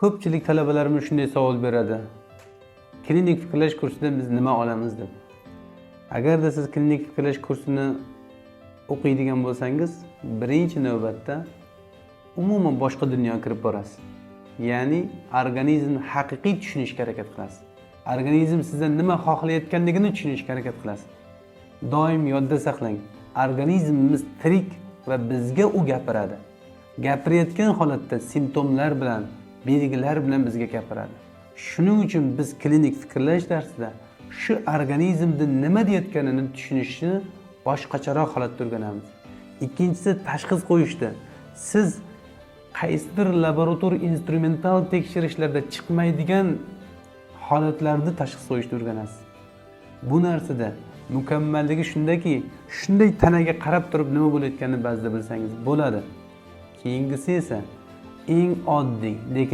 Ko'pchilik talabalarimiz shunday savol beradi. Klinik fikrlash kursida biz nima olamiz deb. Agarda siz klinik fikrlash kursini o'qiydigan bo'lsangiz, birinchi navbatda umuman boshqa dunyoga kirib borasiz. Ya'ni organizmni haqiqiy tushunishga harakat qilasiz. Organizm sizdan nima xohlayotganligini tushunishga harakat qilasiz. Doim yodda saqlang. Organizmimiz tirik va bizga u gapiradi. Gapirayotgan holatda simptomlar bilan, belgilar bilan bizga gapiradi. Shuning uchun biz klinik fikrlash darsida shu organizmda nima deyotganini tushunishni boshqacharoq holatda o'rganamiz. Ikkinchisi tashxis qo'yishda. Siz qaysidir laborator instrumental tekshirishlarda chiqmaydigan holatlarda tashxis qo'yishni o'rganasiz. Bu narsada mukammalligi shundaki, shunday tanaga qarab turib nima bo'layotganini ba'zida bilsangiz bo'ladi. Keyingisi esa eng oddiy, lekin